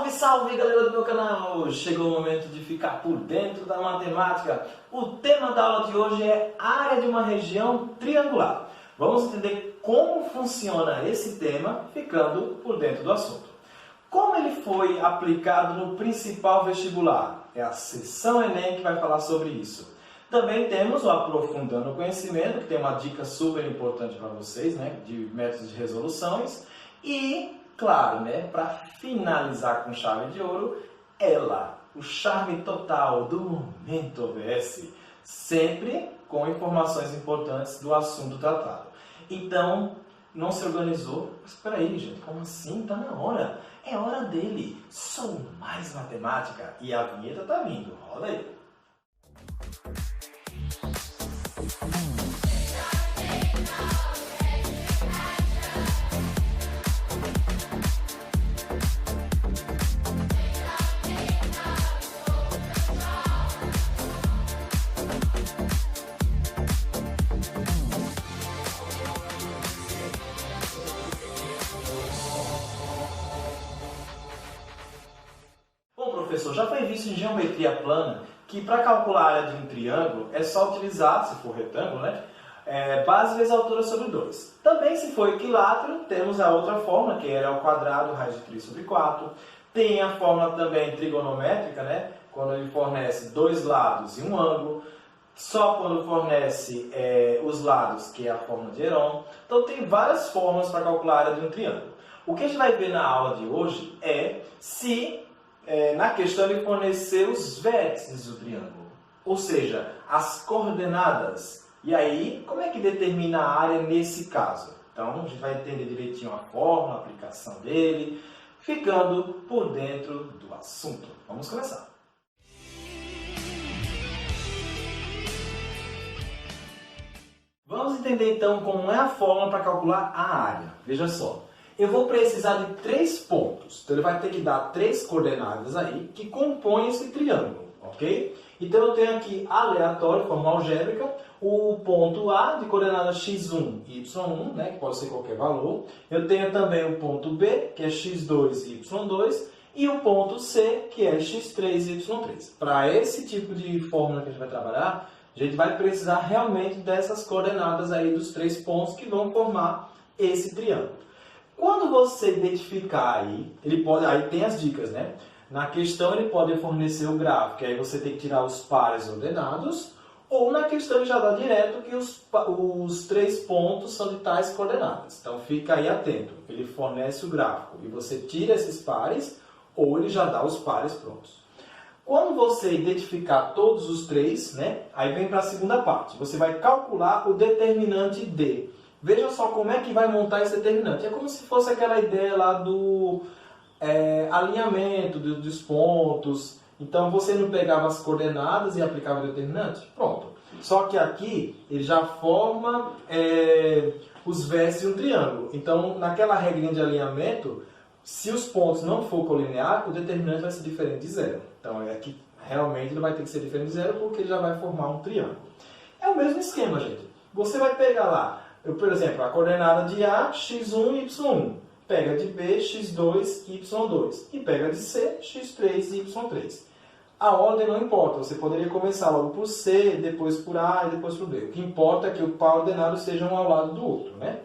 Salve, salve galera do meu canal! Chegou o momento de ficar por dentro da matemática. O tema da aula de hoje é área de uma região triangular. Vamos entender como funciona esse tema ficando por dentro do assunto. Como ele foi aplicado no principal vestibular? É a seção Enem que vai falar sobre isso. Também temos o Aprofundando o Conhecimento, que tem uma dica super importante para vocês, né, de métodos de resoluções. E, claro, né, para finalizar com chave de ouro, ela, o charme total do Momento OBS, sempre com informações importantes do assunto tratado. Então, não se organizou? Mas espera aí, gente, como assim? Tá na hora. É hora dele. Sou mais matemática e a vinheta tá vindo. Roda aí. Bom, professor, já foi visto em geometria plana que para calcular a área de um triângulo é só utilizar, se for retângulo, né, base vezes altura sobre 2. Também, se for equilátero, temos a outra fórmula, que é ao quadrado, raiz de 3 sobre 4. Tem a fórmula também trigonométrica, né, quando ele fornece dois lados e um ângulo. Só quando fornece os lados, que é a fórmula de Heron. Então, tem várias fórmulas para calcular a área de um triângulo. O que a gente vai ver na aula de hoje é se na questão ele fornecer os vértices do triângulo, ou seja, as coordenadas. E aí, como é que determina a área nesse caso? Então, a gente vai entender direitinho a fórmula, a aplicação dele, ficando por dentro do assunto. Vamos começar. Vamos entender então como é a fórmula para calcular a área. Veja só. Eu vou precisar de 3 pontos. Então, ele vai ter que dar 3 coordenadas aí que compõem esse triângulo, ok? Então, eu tenho aqui aleatório, forma algébrica, o ponto A de coordenada x1 e y1, né, que pode ser qualquer valor. Eu tenho também o ponto B, que é x2 e y2, e o ponto C, que é x3 e y3. Para esse tipo de fórmula que a gente vai trabalhar, a gente vai precisar realmente dessas coordenadas aí dos 3 pontos que vão formar esse triângulo. Quando você identificar aí, aí tem as dicas, né? Na questão ele pode fornecer o gráfico, que aí você tem que tirar os pares ordenados, ou na questão ele já dá direto que os 3 pontos são de tais coordenadas. Então fica aí atento, ele fornece o gráfico e você tira esses pares, ou ele já dá os pares prontos. Quando você identificar todos os 3, né? Aí vem para a segunda parte, você vai calcular o determinante D. Veja só como é que vai montar esse determinante. É como se fosse aquela ideia lá do alinhamento dos pontos. Então, você não pegava as coordenadas e aplicava o determinante? Pronto. Só que aqui, ele já forma os vértices de um triângulo. Então, naquela regrinha de alinhamento, se os pontos não for colinear, o determinante vai ser diferente de zero. Então, aqui realmente ele vai ter que ser diferente de zero porque ele já vai formar um triângulo. É o mesmo esquema, gente. Você vai pegar lá, por exemplo, a coordenada de A, x1 e y1. Pega de B, x2 e y2. E pega de C, x3 e y3. A ordem não importa. Você poderia começar logo por C, depois por A e depois por B. O que importa é que o par ordenado seja um ao lado do outro, né?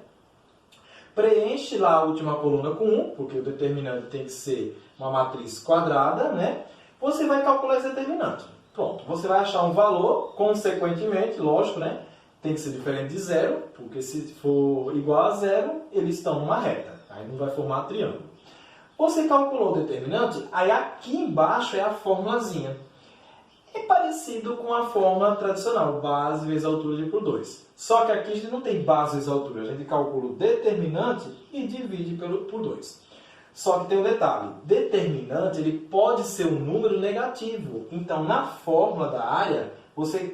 Preenche lá a última coluna com 1, porque o determinante tem que ser uma matriz quadrada, né? Você vai calcular esse determinante. Pronto. Você vai achar um valor, consequentemente, lógico, né? Tem que ser diferente de zero, porque se for igual a zero, eles estão numa reta. Aí não vai formar triângulo. Você calculou o determinante, aí aqui embaixo é a formulazinha. É parecido com a fórmula tradicional, base vezes altura dividido por 2. Só que aqui a gente não tem base vezes altura, a gente calcula o determinante e divide por 2. Só que tem um detalhe, determinante ele pode ser um número negativo. Então, na fórmula da área,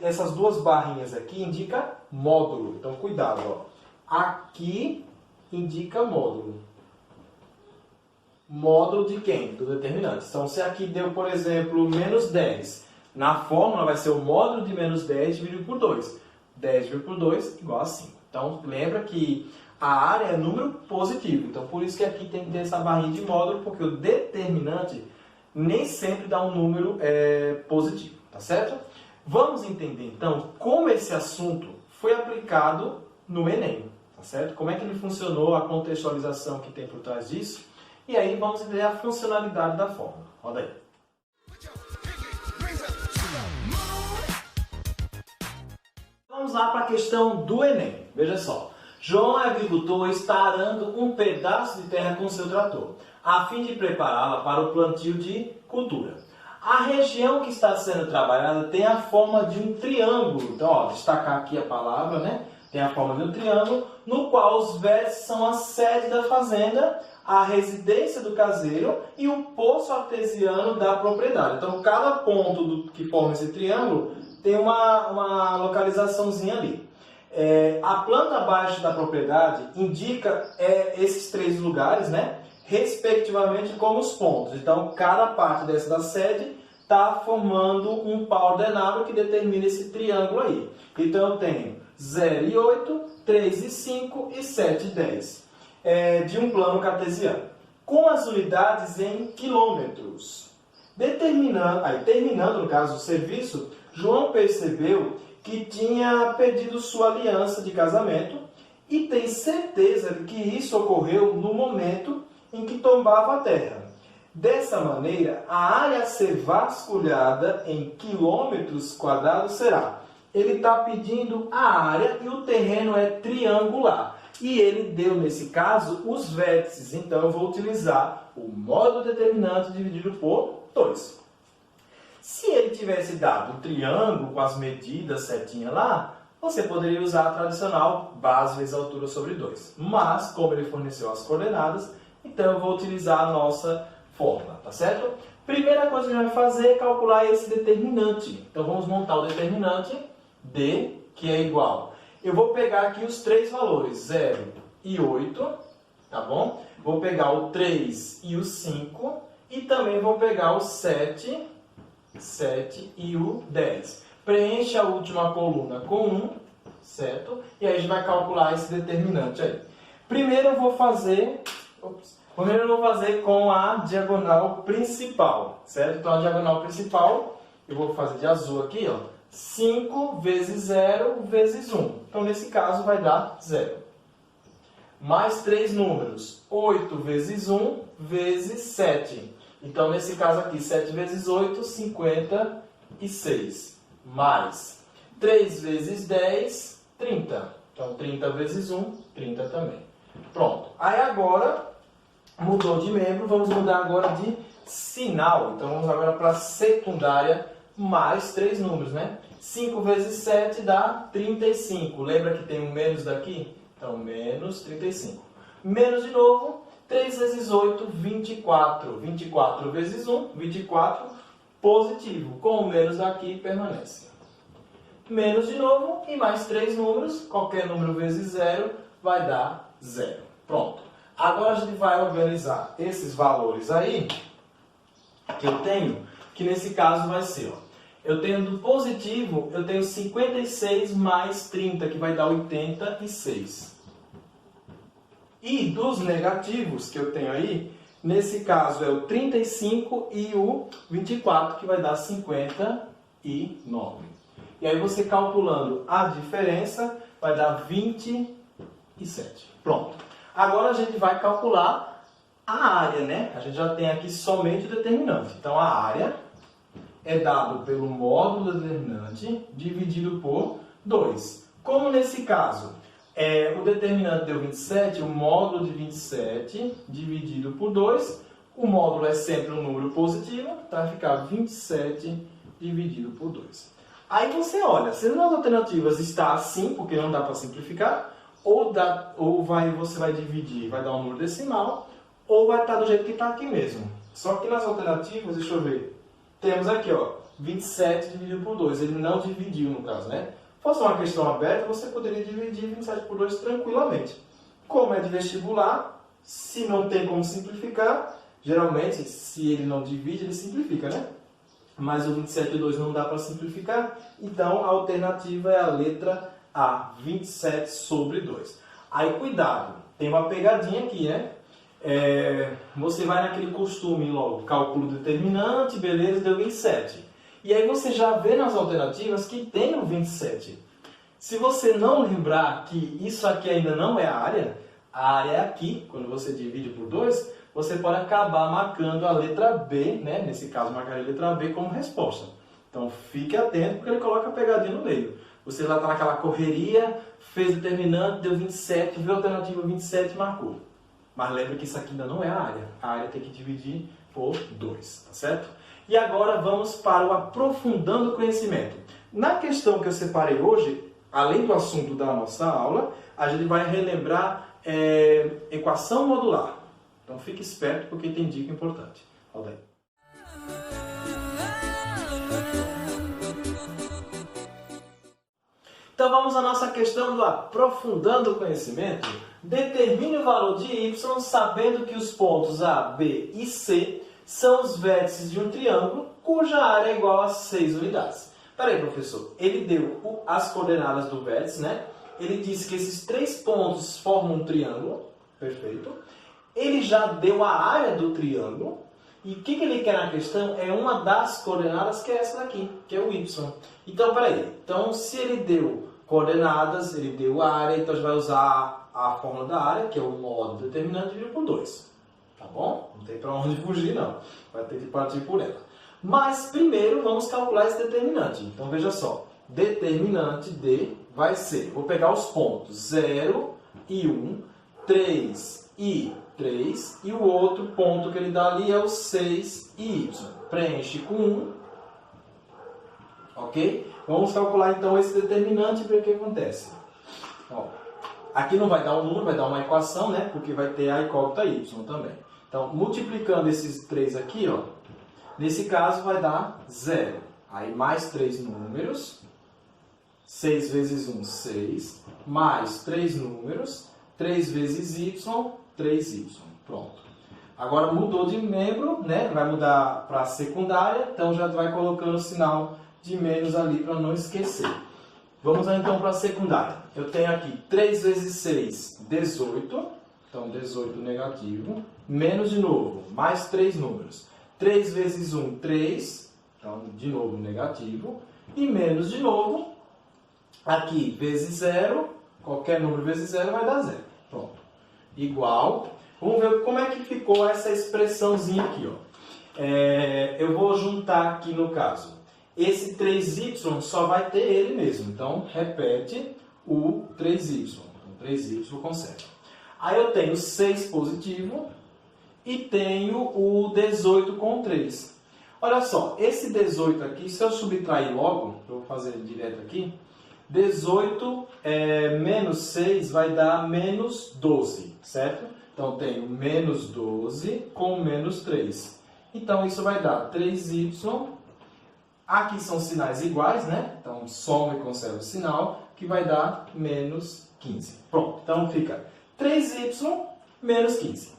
essas duas barrinhas aqui indicam módulo. Então, cuidado, ó. Aqui indica módulo. Módulo de quem? Do determinante. Então, se aqui deu, por exemplo, menos 10, na fórmula vai ser o módulo de menos 10 dividido por 2. 10 dividido por 2 igual a 5. Então, lembra que A área é número positivo, então por isso que aqui tem que ter essa barrinha de módulo, porque o determinante nem sempre dá um número positivo, tá certo? Vamos entender então como esse assunto foi aplicado no Enem, tá certo? Como é que ele funcionou, a contextualização que tem por trás disso, e aí vamos entender a funcionalidade da fórmula. Roda aí. Vamos lá para a questão do Enem. Veja só. João é agricultor e está arando um pedaço de terra com seu trator, a fim de prepará-la para o plantio de cultura. A região que está sendo trabalhada tem a forma de um triângulo. Então, ó, destacar aqui a palavra, né? Tem a forma de um triângulo, no qual os vértices são a sede da fazenda, a residência do caseiro e o poço artesiano da propriedade. Então, cada ponto que forma esse triângulo tem uma localizaçãozinha ali. A planta abaixo da propriedade indica esses três lugares, né, respectivamente como os pontos. Então, cada parte dessa da sede está formando um par ordenado que determina esse triângulo aí. Então, eu tenho 0 e 8, 3 e 5 e 7 e 10 de um plano cartesiano, com as unidades em quilômetros. Terminando, no caso, o serviço, João percebeu que tinha perdido sua aliança de casamento e tem certeza de que isso ocorreu no momento em que tombava a terra. Dessa maneira, a área a ser vasculhada em quilômetros quadrados será. Ele está pedindo a área e o terreno é triangular. E ele deu, nesse caso, os vértices. Então, eu vou utilizar o módulo determinante dividido por 2. Se ele tivesse dado um triângulo com as medidas certinhas lá, você poderia usar a tradicional base vezes altura sobre 2. Mas, como ele forneceu as coordenadas, então eu vou utilizar a nossa fórmula, tá certo? Primeira coisa que a gente vai fazer é calcular esse determinante. Então, vamos montar o determinante D, que é igual. Eu vou pegar aqui os três valores, 0 e 8, tá bom? Vou pegar o 3 e o 5 e também vou pegar o 7 e o 10. Preencha a última coluna com 1, certo? E aí a gente vai calcular esse determinante aí. Primeiro eu vou fazer com a diagonal principal, certo? Então a diagonal principal, eu vou fazer de azul aqui, ó. 5 vezes 0 vezes 1. Então, nesse caso, vai dar 0. Mais 3 números. 8 vezes 1 vezes 7. Então, nesse caso aqui, 7 vezes 8, 56. Mais 3 vezes 10, 30. Então, 30 vezes 1, 30 também. Pronto. Aí agora, mudou de membro, vamos mudar agora de sinal. Então, vamos agora para a secundária, mais 3 números, né? 5 vezes 7 dá 35. Lembra que tem um menos daqui? Então, menos 35. Menos de novo, 3 vezes 8, 24. 24 vezes 1, 24, positivo. Com o menos daqui, permanece. Menos de novo, e mais 3 números. Qualquer número vezes 0 vai dar 0. Pronto. Agora a gente vai organizar esses valores aí, que eu tenho, que nesse caso vai ser, ó. Eu tenho do positivo, eu tenho 56 mais 30, que vai dar 86. E dos negativos que eu tenho aí, nesse caso é o 35 e o 24, que vai dar 59. E aí você calculando a diferença, vai dar 27. Pronto. Agora a gente vai calcular a área, né? A gente já tem aqui somente o determinante. Então a área é dado pelo módulo determinante dividido por 2. Como nesse caso, o determinante deu 27, o módulo de 27 dividido por 2, o módulo é sempre um número positivo, então vai ficar 27 dividido por 2. Aí você olha, se nas alternativas está assim, porque não dá para simplificar, você vai dividir, vai dar um número decimal, ou vai estar do jeito que está aqui mesmo. Só que nas alternativas, deixa eu ver, temos aqui, ó, 27 dividido por 2. Ele não dividiu, no caso, né? Se fosse uma questão aberta, você poderia dividir 27 por 2 tranquilamente. Como é de vestibular, se não tem como simplificar, geralmente, se ele não divide, ele simplifica, né? Mas o 27 por 2 não dá para simplificar, então a alternativa é a letra A, 27 sobre 2. Aí cuidado, tem uma pegadinha aqui, né? Você vai naquele costume logo, cálculo determinante, beleza, deu 27. E aí você já vê nas alternativas que tem o 27. Se você não lembrar que isso aqui ainda não é a área é aqui, quando você divide por 2, você pode acabar marcando a letra B, né? Nesse caso, marcar a letra B como resposta. Então, fique atento, porque ele coloca a pegadinha no meio. Você já está naquela correria, fez determinante, deu 27, viu a alternativa 27 e marcou. Mas lembre que isso aqui ainda não é a área. A área tem que dividir por 2, tá certo? E agora vamos para o aprofundando o conhecimento. Na questão que eu separei hoje, além do assunto da nossa aula, a gente vai relembrar equação modular. Então fique esperto porque tem dica importante. Roda aí. Então vamos à nossa questão do aprofundando o conhecimento. Determine o valor de y sabendo que os pontos A, B e C são os vértices de um triângulo cuja área é igual a 6 unidades. Peraí, professor, ele deu as coordenadas do vértice, né? Ele disse que esses 3 pontos formam um triângulo, perfeito. Ele já deu a área do triângulo. E o que ele quer na questão é uma das coordenadas, que é essa daqui, que é o y. Então, peraí. Então, se ele deu coordenadas, ele deu a área, então a gente vai usar a fórmula da área, que é o modo determinante dividido por 2. Tá bom? Não tem para onde fugir, não. Vai ter que partir por ela. Mas, primeiro, vamos calcular esse determinante. Então, veja só. Determinante de vai ser, vou pegar os pontos 0 e 1, 3 e 3, e o outro ponto que ele dá ali é o 6 e y. Preenche com 1. Ok? Vamos calcular então esse determinante e ver o que acontece. Ó, aqui não vai dar um número, vai dar uma equação, né? Porque vai ter a incógnita y também. Então, multiplicando esses 3 aqui, ó, nesse caso vai dar 0. Aí mais 3 números. 6 vezes 1, 6. Mais 3 números. 3 vezes y, 3y. Pronto. Agora mudou de membro, né? Vai mudar para secundária, então já vai colocando o sinal de menos ali para não esquecer. Vamos lá então para a secundária. Eu tenho aqui 3 vezes 6, 18. Então 18 negativo. Menos de novo, mais 3 números. 3 vezes 1, 3. Então de novo negativo. E menos de novo. Aqui vezes 0. Qualquer número vezes 0 vai dar 0. Pronto. Igual. Vamos ver como é que ficou essa expressãozinha aqui, ó. Eu vou juntar aqui no caso. Esse 3y só vai ter ele mesmo. Então, repete o 3y. Então, 3y conserva. Aí eu tenho 6 positivo e tenho o 18 com 3. Olha só, esse 18 aqui, se eu subtrair logo, eu vou fazer direto aqui, 18 menos 6 vai dar menos 12, certo? Então, tenho menos 12 com menos 3. Então, isso vai dar 3y. Aqui são sinais iguais, né? Então, soma e conserva o sinal, que vai dar menos 15. Pronto, então fica 3y menos 15.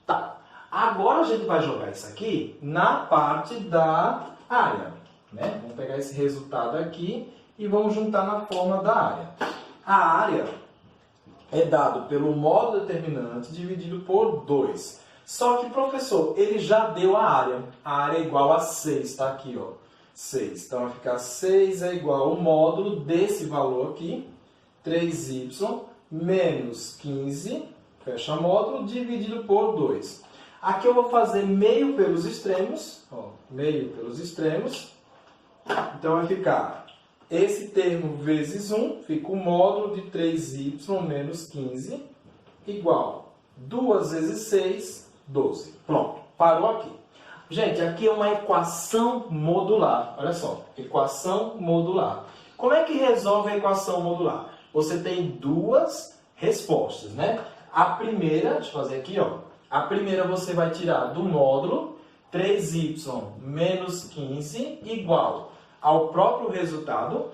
Tá. Agora a gente vai jogar isso aqui na parte da área, né? Vamos pegar esse resultado aqui e vamos juntar na forma da área. A área é dado pelo modo determinante dividido por 2. Só que, professor, ele já deu a área. A área é igual a 6, tá aqui, ó. 6. Então, vai ficar 6 é igual ao módulo desse valor aqui, 3y menos 15, fecha módulo, dividido por 2. Aqui eu vou fazer meio pelos extremos, ó, meio pelos extremos. Então, vai ficar esse termo vezes 1, fica o módulo de 3y menos 15, igual 2 vezes 6, 12. Pronto, parou aqui. Gente, aqui é uma equação modular. Olha só, equação modular. Como é que resolve a equação modular? Você tem duas respostas, né? A primeira, deixa eu fazer aqui, ó. A primeira você vai tirar do módulo 3y menos 15 igual ao próprio resultado,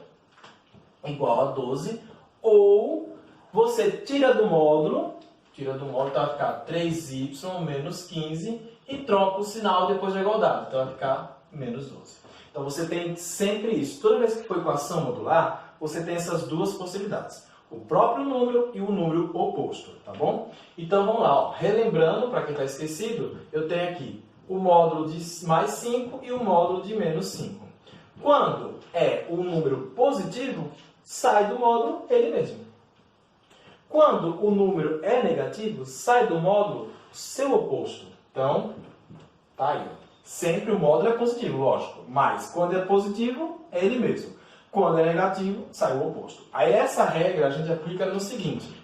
igual a 12, ou você tira do módulo, então vai ficar 3y menos 15 e troca o sinal depois da igualdade, então vai ficar menos 12. Então você tem sempre isso. Toda vez que for equação modular, você tem essas duas possibilidades. o próprio número e o número oposto, tá bom? Então vamos lá, ó. Relembrando, para quem está esquecido, eu tenho aqui o módulo de mais 5 e o módulo de menos 5. Quando é um número positivo, sai do módulo ele mesmo. Quando o número é negativo, sai do módulo seu oposto. Então, tá aí. Sempre o módulo é positivo, lógico. Mas quando é positivo, é ele mesmo. Quando é negativo, sai o oposto. Aí essa regra a gente aplica no seguinte.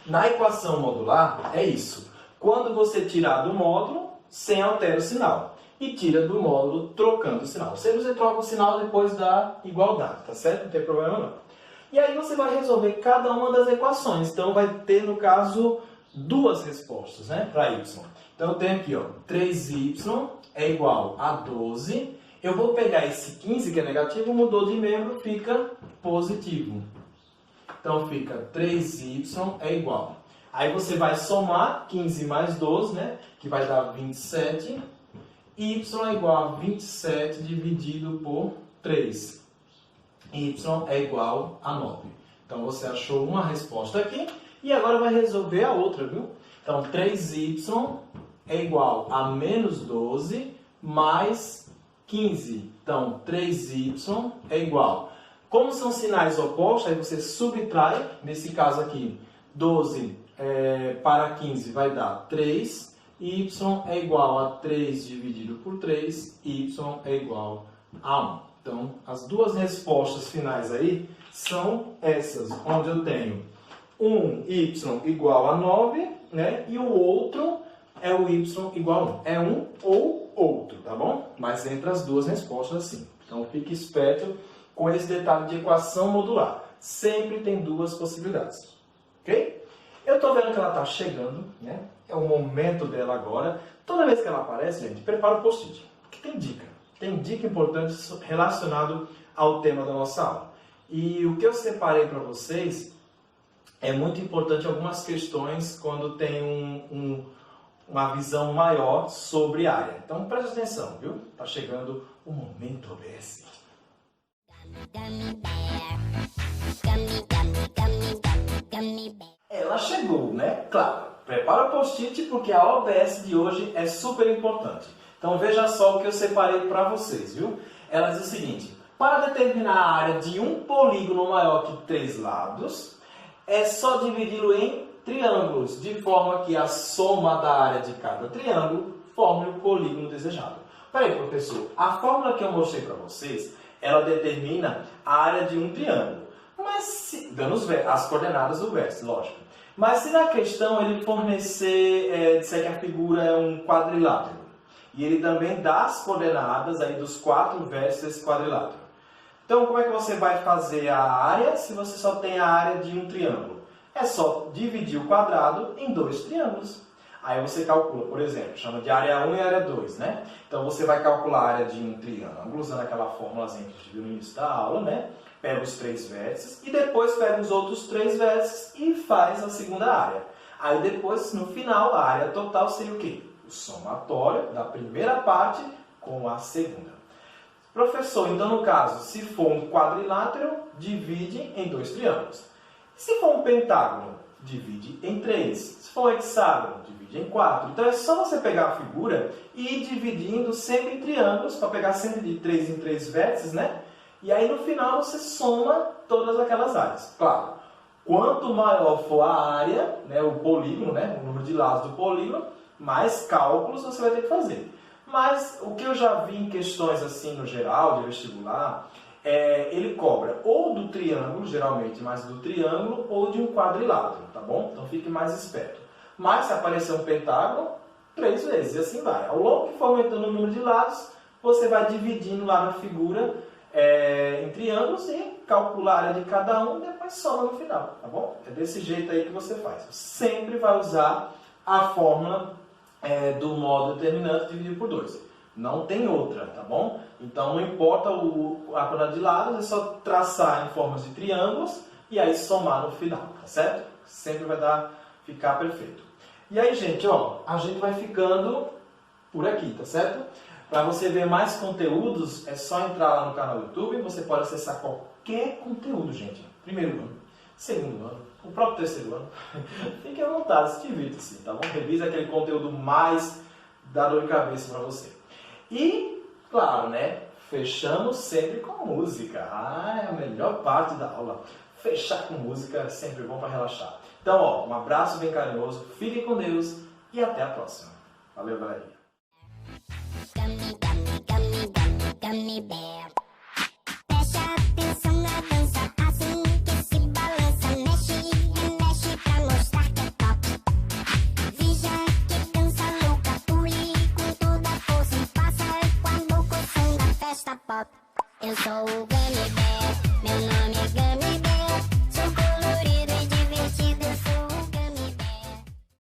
Na equação modular, é isso. Quando você tirar do módulo, sem alterar o sinal. E tira do módulo trocando o sinal. Você troca o sinal depois da igualdade, tá certo? Não tem problema não. E aí você vai resolver cada uma das equações. Então vai ter, no caso, duas respostas, né, para y. Então eu tenho aqui, ó, 3y é igual a 12. Eu vou pegar esse 15 que é negativo, mudou de membro, fica positivo. Então fica 3y é igual. Aí você vai somar 15 mais 12, né, que vai dar 27. Y é igual a 27 dividido por 3. Y é igual a 9. Então você achou uma resposta aqui e agora vai resolver a outra, viu? Então 3y é igual a menos 12 mais 15. Então 3y é igual. Como são sinais opostos, aí você subtrai. Nesse caso aqui, 12 para 15 vai dar 3. Y é igual a 3 dividido por 3, y é igual a 1. Então, as duas respostas finais aí são essas, onde eu tenho um y igual a 9, né? E o outro é o y igual a 1. É um ou outro, tá bom? Mas entre as duas respostas, sim. Então, fique esperto com esse detalhe de equação modular. Sempre tem duas possibilidades, ok? Eu estou vendo que ela está chegando, né? É o momento dela agora. Toda vez que ela aparece, gente, prepara o post-it, porque tem dica. Tem dica importante relacionado ao tema da nossa aula. E o que eu separei para vocês é muito importante algumas questões quando tem uma visão maior sobre a área. Então preste atenção, viu? Está chegando o momento OBS. Ela chegou, né? Claro. Prepara o post-it porque a OBS de hoje é super importante. Então veja só o que eu separei para vocês, viu? Ela diz o seguinte: para determinar a área de um polígono maior que 3 lados, é só dividi-lo em triângulos, de forma que a soma da área de cada triângulo forme o polígono desejado. Peraí, professor, a fórmula que eu mostrei para vocês, ela determina a área de um triângulo, mas dando as coordenadas do vértice, lógico. Mas se na questão ele fornecer, disser que a figura é um quadrilátero, e ele também dá as coordenadas aí dos 4 vértices desse quadrilátero. Então, como é que você vai fazer a área se você só tem a área de um triângulo? É só dividir o quadrado em 2 triângulos. Aí você calcula, por exemplo, chama de área 1 e área 2, né? Então você vai calcular a área de um triângulo, usando aquela fórmulazinha que a gente viu no início da aula, né? Pega os 3 vértices e depois pega os outros 3 vértices e faz a segunda área. Aí depois, no final, a área total seria o quê? O somatório da primeira parte com a segunda. Professor, então no caso, se for um quadrilátero, divide em 2 triângulos. Se for um pentágono, divide em 3. Se for um hexágono, divide em 4. Então é só você pegar a figura e ir dividindo sempre em triângulos, para pegar sempre de 3 em 3 vértices, né? E aí no final você soma todas aquelas áreas. Claro, quanto maior for a área, né, o polígono, né, o número de lados do polígono, mais cálculos você vai ter que fazer. Mas o que eu já vi em questões assim no geral, de vestibular, ele cobra ou do triângulo, geralmente mais do triângulo, ou de um quadrilátero, tá bom? Então fique mais esperto. Mas se aparecer um pentágono, 3 vezes, e assim vai. Ao longo que for aumentando o número de lados, você vai dividindo lá na figura em triângulos e calcula a área de cada um e depois soma no final, tá bom? É desse jeito aí que você faz. Você sempre vai usar a fórmula do modo determinante dividido por 2. Não tem outra, tá bom? Então não importa a quantidade de lados, é só traçar em formas de triângulos e aí somar no final, tá certo? Sempre vai ficar perfeito. E aí, gente, ó, a gente vai ficando por aqui, tá certo? Para você ver mais conteúdos, é só entrar lá no canal do YouTube. Você pode acessar qualquer conteúdo, gente. Primeiro ano. segundo ano, o próprio terceiro ano. Fique à vontade, se divirta-se, tá bom? Revise aquele conteúdo mais da dor de cabeça para você. E, claro, né? Fechamos sempre com música. É a melhor parte da aula. Fechar com música é sempre bom para relaxar. Então, ó, um abraço bem carinhoso, fiquem com Deus e até a próxima. Valeu, galerinha. Gummy bear. Preste atenção na dança, assim que se balança, mexe e mexe pra mostrar que é top. Veja que dança louca, pule com toda a força e faça quando o som da festa pop. Eu sou o Gummy Bear, meu nome é Gummy